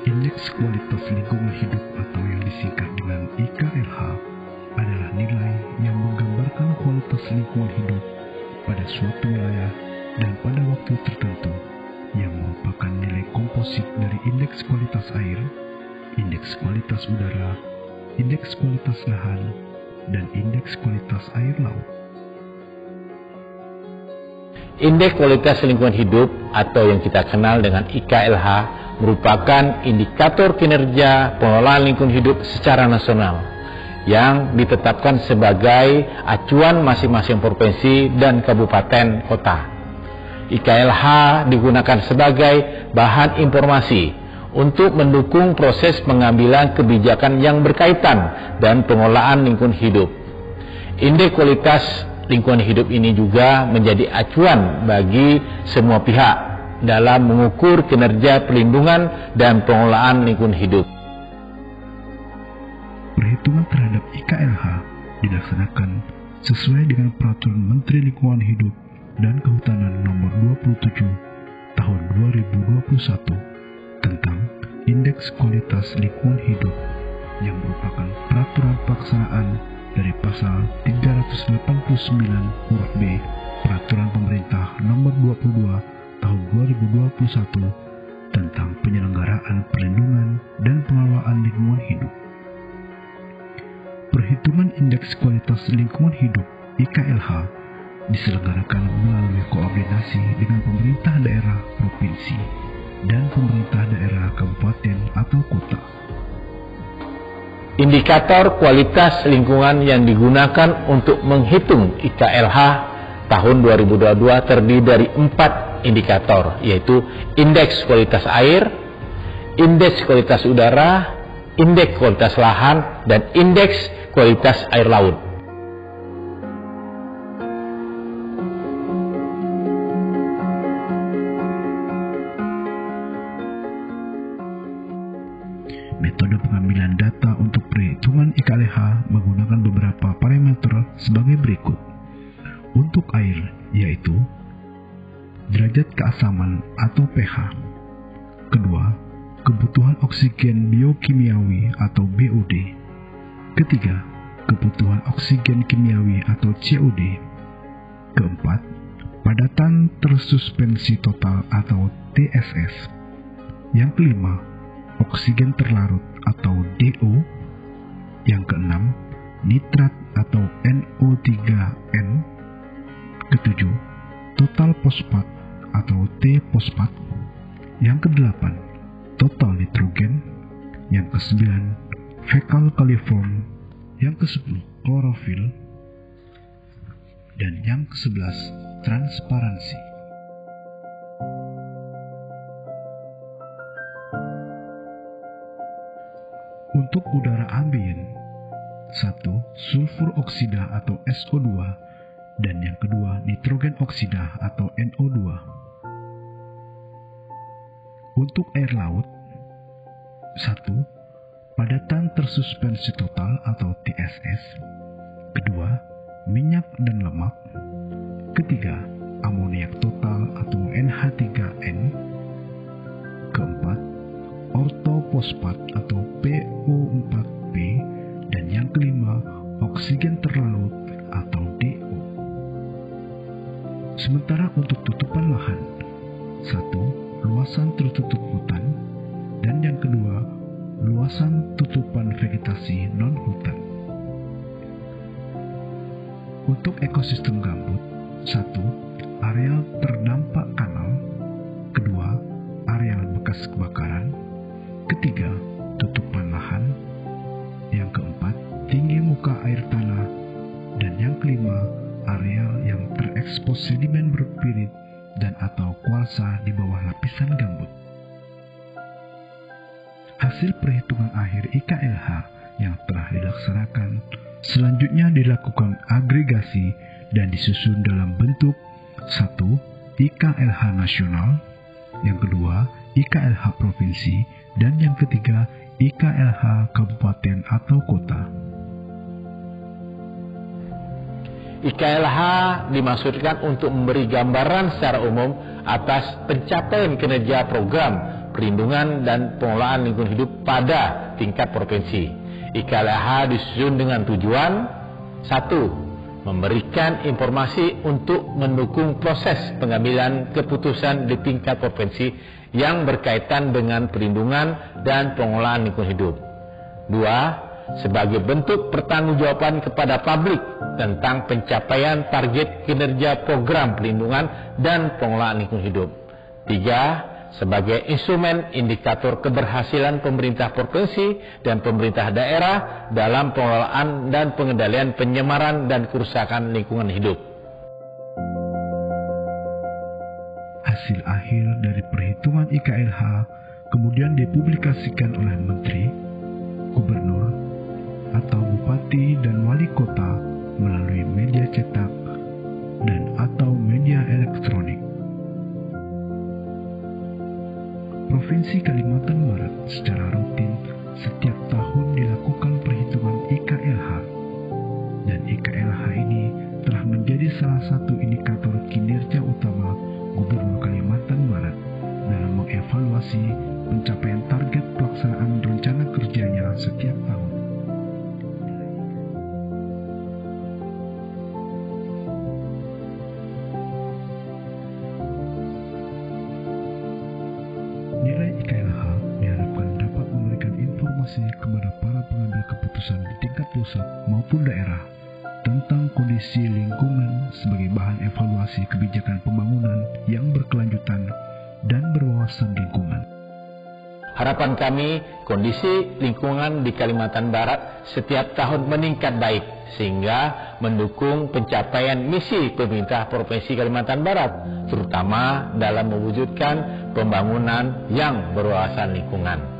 Indeks kualitas lingkungan hidup atau yang disingkat dengan IKLH adalah nilai yang menggambarkan kualitas lingkungan hidup pada suatu wilayah dan pada waktu tertentu, yang merupakan nilai komposit dari indeks kualitas air, indeks kualitas udara, indeks kualitas lahan, dan indeks kualitas air laut. Indeks kualitas lingkungan hidup atau yang kita kenal dengan IKLH merupakan indikator kinerja pengelolaan lingkungan hidup secara nasional yang ditetapkan sebagai acuan masing-masing provinsi dan kabupaten kota. IKLH digunakan sebagai bahan informasi untuk mendukung proses pengambilan kebijakan yang berkaitan dan pengelolaan lingkungan hidup. Indeks kualitas lingkungan hidup ini juga menjadi acuan bagi semua pihak dalam mengukur kinerja perlindungan dan pengelolaan lingkungan hidup. Perhitungan terhadap IKLH dilaksanakan sesuai dengan Peraturan Menteri Lingkungan Hidup dan Kehutanan Nomor 27 Tahun 2021 tentang Indeks Kualitas Lingkungan Hidup, yang merupakan peraturan pelaksanaan dari pasal 389 huruf B Peraturan Pemerintah Nomor 22 Tahun 2021 tentang penyelenggaraan perlindungan dan pengelolaan lingkungan hidup. Perhitungan Indeks Kualitas Lingkungan Hidup IKLH diselenggarakan melalui koordinasi dengan pemerintah daerah provinsi dan pemerintah daerah kabupaten atau kota. Indikator kualitas lingkungan yang digunakan untuk menghitung IKLH tahun 2022 terdiri dari 4 indikator, yaitu indeks kualitas air, indeks kualitas udara, indeks kualitas lahan, dan indeks kualitas air laut. Metode pengambilan data untuk perhitungan IKLH menggunakan beberapa parameter sebagai berikut. Untuk air, yaitu derajat keasaman atau pH. Kedua, kebutuhan oksigen biokimiawi atau BOD. Ketiga, kebutuhan oksigen kimiawi atau COD. Keempat, padatan tersuspensi total atau TSS. Yang kelima, oksigen terlarut atau DO. Yang keenam, nitrat atau NO3N. Ketujuh, total fosfat atau T-fosfat. Yang kedelapan, total nitrogen. Yang kesembilan, fekal kaliform. Yang kesepuluh, klorofil. Dan yang kesebelas, transparansi. Untuk udara ambien, 1. Sulfur oksida atau SO2, dan yang kedua nitrogen oksida atau NO2. Untuk air laut, 1. Padatan tersuspensi total atau TSS. Kedua, minyak dan lemak. Ketiga, amoniak total atau NH3N. Keempat, ortofosfat atau PO4P. Dan yang kelima, oksigen terlarut atau DO. Sementara untuk tutupan lahan, 1. Luasan tertutup hutan, dan yang kedua, luasan tutupan vegetasi non-hutan. Untuk ekosistem gambut, 1. Areal terdampak kanal. Kedua, areal bekas kebakaran. Ketiga, tutupan lahan. Yang keempat, tinggi muka air tanah. Dan yang kelima, areal yang terekspos sedimen berpirit dan atau kuarsa di bawah lapisan gambut. Hasil perhitungan akhir IKLH yang telah dilaksanakan selanjutnya dilakukan agregasi dan disusun dalam bentuk 1. IKLH nasional, yang kedua IKLH provinsi, dan yang ketiga IKLH kabupaten atau kota. IKLH dimaksudkan untuk memberi gambaran secara umum atas pencapaian kinerja program perlindungan dan pengelolaan lingkungan hidup pada tingkat provinsi. IKLH disusun dengan tujuan: 1. Memberikan informasi untuk mendukung proses pengambilan keputusan di tingkat provinsi yang berkaitan dengan perlindungan dan pengelolaan lingkungan hidup. 2. Sebagai bentuk pertanggungjawaban kepada publik tentang pencapaian target kinerja program perlindungan dan pengelolaan lingkungan hidup. 3. Sebagai instrumen indikator keberhasilan pemerintah provinsi dan pemerintah daerah dalam pengelolaan dan pengendalian penyemaran dan kerusakan lingkungan hidup. Hasil akhir dari perhitungan IKLH kemudian dipublikasikan oleh Menteri, Gubernur, atau Bupati dan Wali Kota melalui media cetak dan atau media elektronik. Provinsi Kalimantan Barat secara rutin setiap tahun dilakukan perhitungan IKLH, dan IKLH ini telah menjadi salah satu indikator kinerja utama Gubernur Kalimantan Barat dalam mengevaluasi pencapaian target pelaksanaan rencana kerjanya setiap tahun. Nilai IKLH diharapkan dapat memberikan informasi kepada para pengambil keputusan di tingkat pusat maupun daerah tentang kondisi lingkungan sebagai bahan evaluasi kebijakan pembangunan yang berkelanjutan dan berwawasan lingkungan. Harapan kami, kondisi lingkungan di Kalimantan Barat setiap tahun meningkat baik, sehingga mendukung pencapaian misi pemerintah Provinsi Kalimantan Barat, terutama dalam mewujudkan pembangunan yang berwawasan lingkungan.